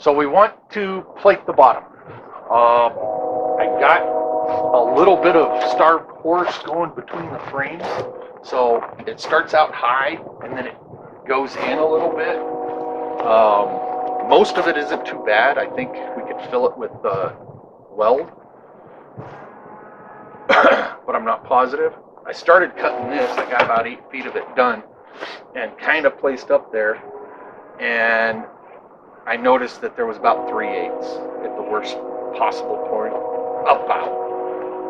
So we want to plate the bottom. I got a little bit of starved horse going between the frames. So it starts out high and then it goes in a little bit. Most of it isn't too bad. I think we could fill it with weld, but I'm not positive. I started cutting this. I got about 8 feet of it done and kind of placed up there. And I noticed that there was about 3/8 at the worst possible point.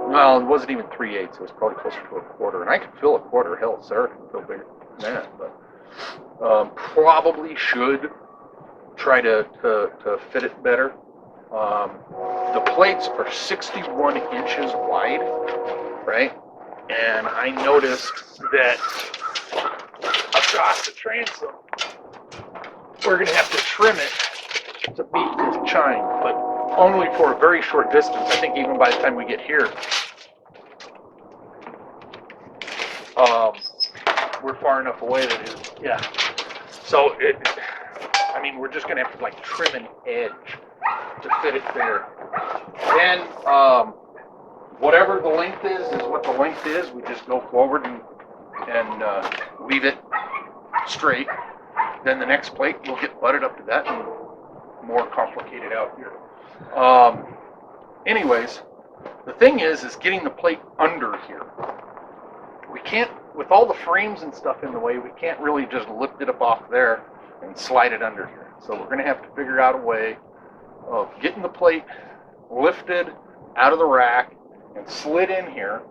Well, it wasn't even 3/8. It was probably closer to a quarter. And I could fill a quarter. Hell, Sarah can fill bigger than that. But probably should try to fit it better. The plates are 61 inches wide, right? And I noticed that across the transom, we're going to have to trim it to beat this chine, but only for a very short distance. I think even by the time we get here, we're far enough away that it is, yeah. So we're just going to have to like trim an edge to fit it there. Then whatever the length is what the length is. We just go forward and leave it straight. Then the next plate will get butted up to that and more complicated out here. Anyways, the thing is getting the plate under here. We can't, with all the frames and stuff in the way, we can't really just lift it up off there and slide it under here. So we're going to have to figure out a way of getting the plate lifted out of the rack and slid in here.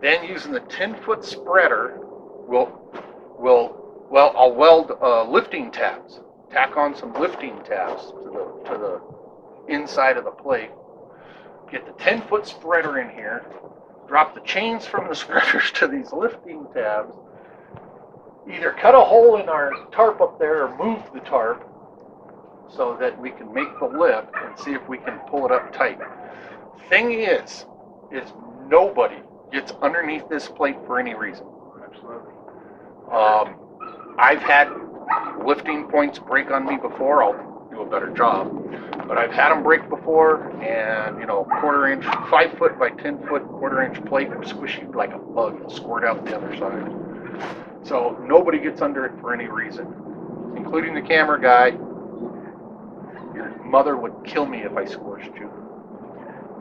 Then using the 10-foot spreader, I'll weld lifting tabs. Tack on some lifting tabs to the inside of the plate. Get the 10-foot spreader in here. Drop the chains from the spreaders to these lifting tabs. Either cut a hole in our tarp up there or move the tarp so that we can make the lift and see if we can pull it up tight. Thing is nobody gets underneath this plate for any reason. Absolutely. I've had lifting points break on me before. I'll do a better job. But I've had them break before, and 1/4 inch, 5 foot by 10 foot, 1/4 inch plate will squish you like a bug. It'll squirt out the other side. So nobody gets under it for any reason, including the camera guy. Your mother would kill me if I squished you.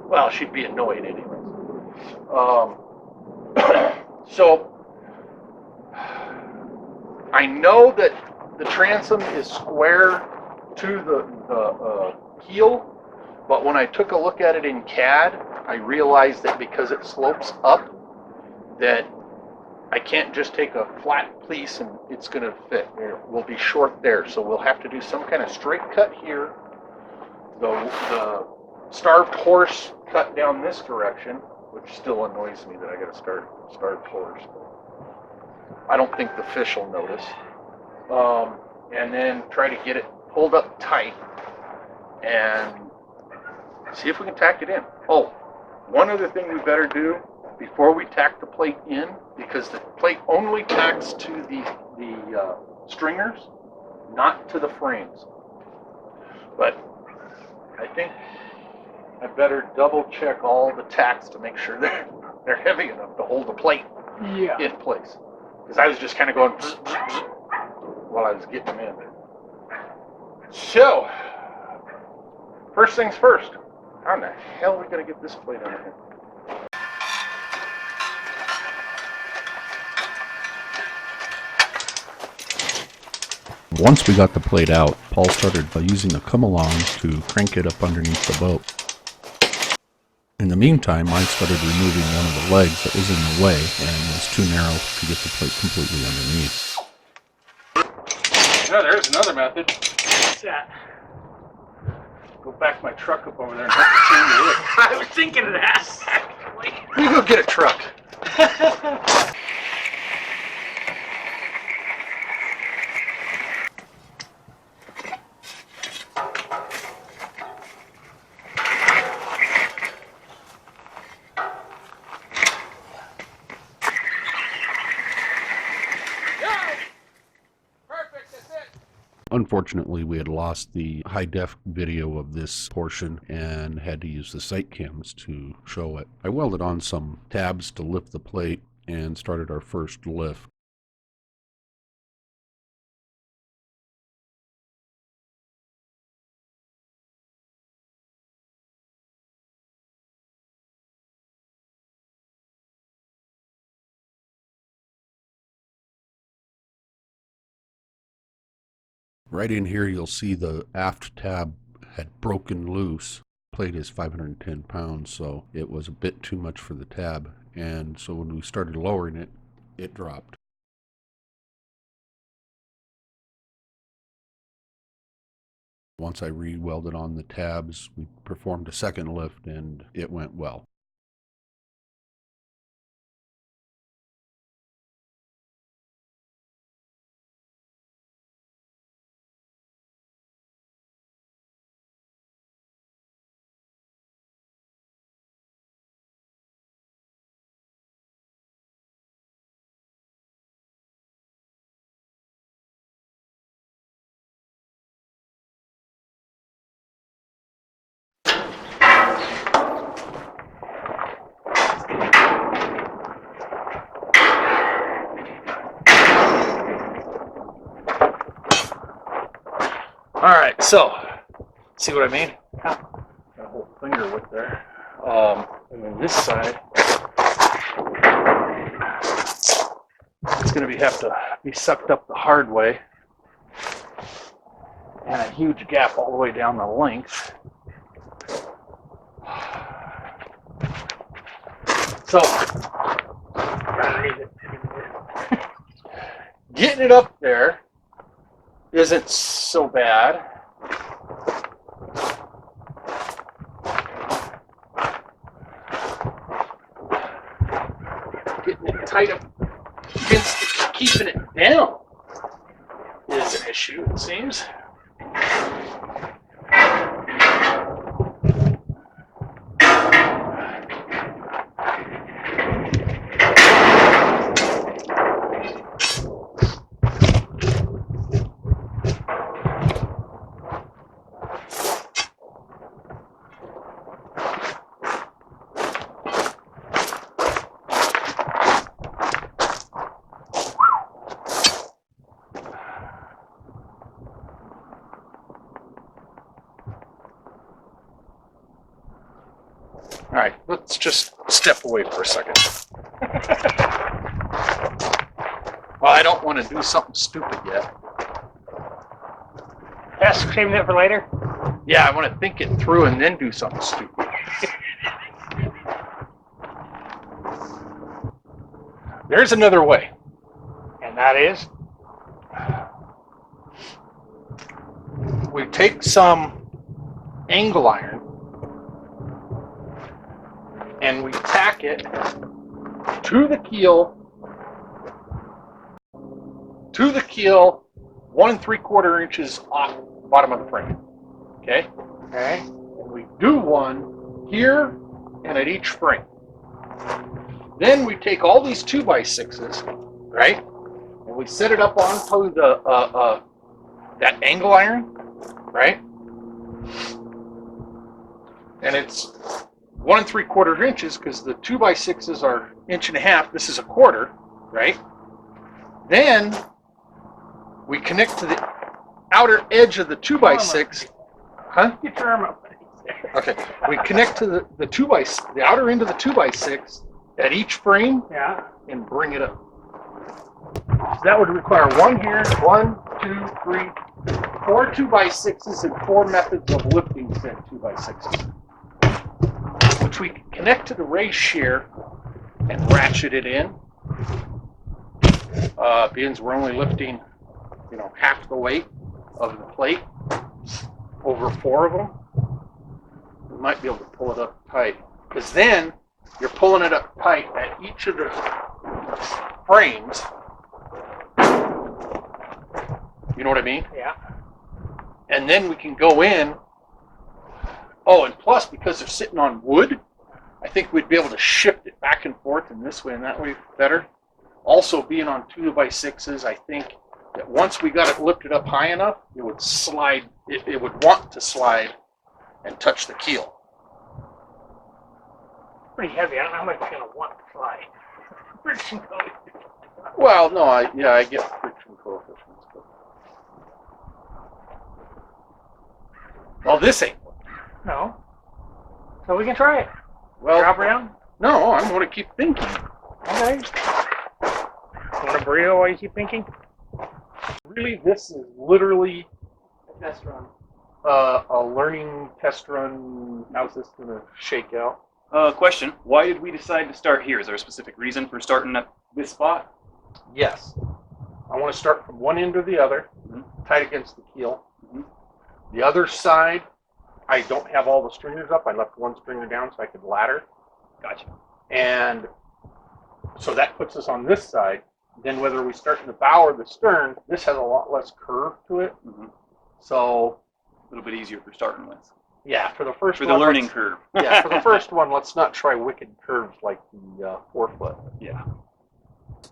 Well, she'd be annoyed anyways. So I know that the transom is square to the heel, but when I took a look at it in CAD, I realized that because it slopes up, that I can't just take a flat piece and it's going to fit. It will be short there, so we'll have to do some kind of straight cut here. The starved horse cut down this direction, which still annoys me that I got to starved horse. I don't think the fish will notice. And then try to get it pulled up tight and see if we can tack it in. Oh, one other thing we better do before we tack the plate in, because the plate only tacks to the stringers, not to the frames. But I think I better double check all the tacks to make sure they're heavy enough to hold the plate in place. Because I was just kind of going while I was getting them in. So, first things first. How in the hell are we going to get this plate under here? Once we got the plate out, Paul started by using the come-alongs to crank it up underneath the boat. In the meantime, I started removing one of the legs that was in the way and was too narrow to get the plate completely underneath. Yeah, there's another method. What's that? Go back my truck up over there and help the chain to lift. I was thinking of that. You go get a truck. Unfortunately, we had lost the high-def video of this portion and had to use the sight cams to show it. I welded on some tabs to lift the plate and started our first lift. Right in here, you'll see the aft tab had broken loose. Plate is 510 pounds, so it was a bit too much for the tab. And so when we started lowering it, it dropped. Once I re-welded on the tabs, we performed a second lift and it went well. All right, so see what I mean? Got a whole finger width there. And then this side, it's going to have to be sucked up the hard way, and a huge gap all the way down the length. So getting it up there isn't so bad. Getting it tight up against keeping it down is an issue, it seems. All right, let's just step away for a second. Well, I don't want to do something stupid yet. That's saving it for later. Yeah, I want to think it through and then do something stupid. There's another way. And that is? We take some angle iron and we tack it to the keel, 1 3/4 inches off the bottom of the frame. Okay? Okay. And we do one here and at each frame. Then we take all these 2x6s, right? And we set it up onto the that angle iron, right? And it's 1 3/4 inches because the 2x6s are 1.5 inches. This is a quarter, right? Then we connect to the outer edge of the 2x6. Huh? Get your arm up. Okay. We connect to the outer end of the 2x6 at each frame Yeah. and bring it up. So that would require one here, 1, 2, 3, 4 2x6s and 4 methods of lifting said 2x6s, which we can connect to the race shear and ratchet it in. Being we're only lifting, half the weight of the plate over 4 of them, we might be able to pull it up tight. Because then you're pulling it up tight at each of the frames. You know what I mean? Yeah. And then we can go in. Oh, and plus, because they're sitting on wood, I think we'd be able to shift it back and forth in this way and that way better. Also, being on 2x6s, I think once we got it lifted up high enough, it would slide, it would want to slide and touch the keel. Pretty heavy. I don't know how much it's gonna want to fly. Friction coating. Well, no, I get friction coefficients. But... Well, this ain't. No. So we can try it. Well, Drop around. no, I'm going to keep thinking. Okay. Want a burrito while you keep thinking? Really, this is literally A test run. a learning test run. How's this going to shake out? Question. Why did we decide to start here? Is there a specific reason for starting at this spot? Yes. I want to start from one end to the other, tight against the keel. The other side, I don't have all the stringers up. I left one stringer down so I could ladder. Gotcha. And so that puts us on this side. Then whether we start in the bow or the stern, this has a lot less curve to it. So A little bit easier for starting with. yeah, for the first For one, the learning curve. yeah, for the first one, let's not try wicked curves like the 4-foot. Yeah.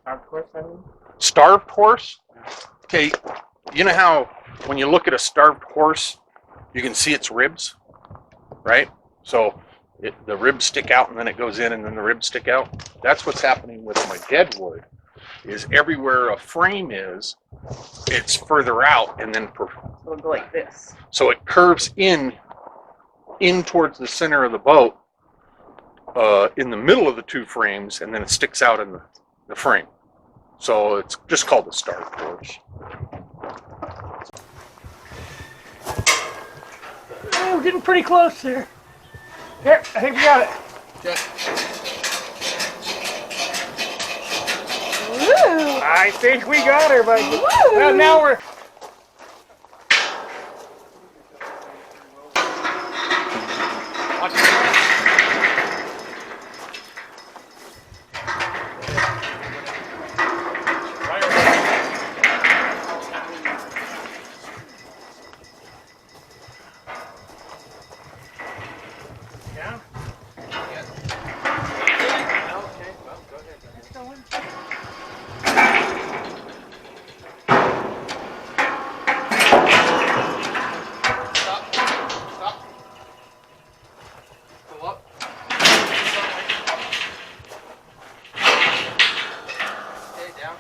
Of course, I mean. Starved horse. Okay, you know how when you look at a starved horse, you can see its ribs, right? So the ribs stick out and then it goes in and then the ribs stick out. That's what's happening with my dead wood. Is everywhere a frame is, it's further out and then So it'll go like this. so it curves in towards the center of the boat, in the middle of the two frames, and then it sticks out in the frame. So it's just called a starved horse. Oh, we're getting pretty close there. Here, I think we got it. Woo! I think we got her, buddy. Woo! Well, now we're. Yeah.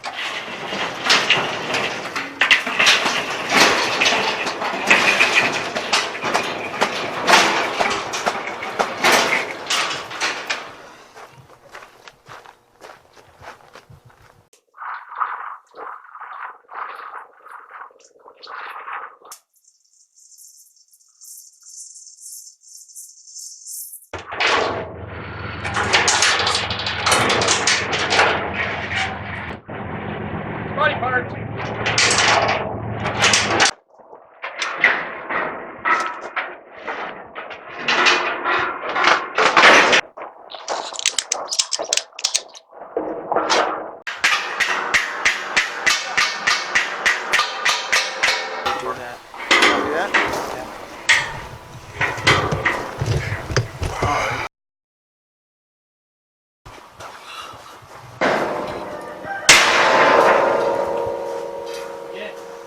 Body parts.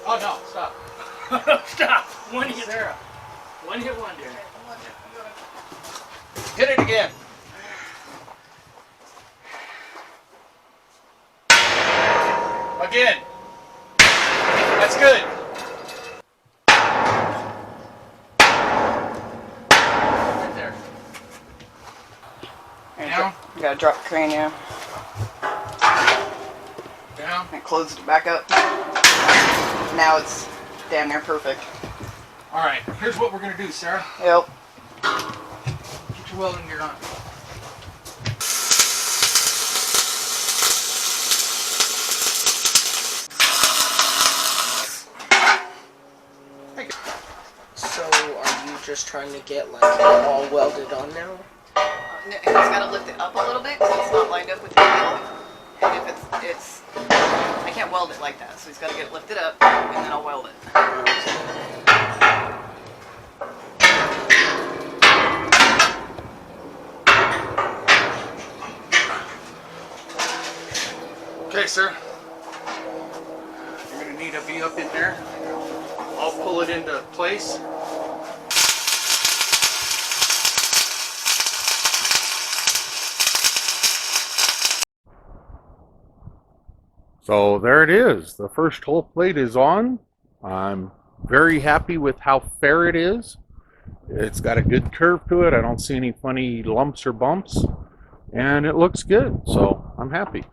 Oh no, stop. Stop. One hit. One hit wonder. Hit it again. Again. That's good. Right there. Down. You gotta drop the crane, yeah. Down. And close it back up. Now it's damn near perfect. All right. Here's what we're gonna do, Sarah. Yep. Get your welding gear on. So, are you just trying to get like it all welded on now? And it's gotta lift it up a little bit because it's not lined up with the wheel. And if it's, I can't weld it like that. So he's gotta get it lifted up and then I'll weld it. Okay, sir. You're gonna need a me up in there. I'll pull it into place. So there it is. The first hole plate is on. I'm very happy with how fair it is. It's got a good curve to it. I don't see any funny lumps or bumps. And it looks good, so I'm happy.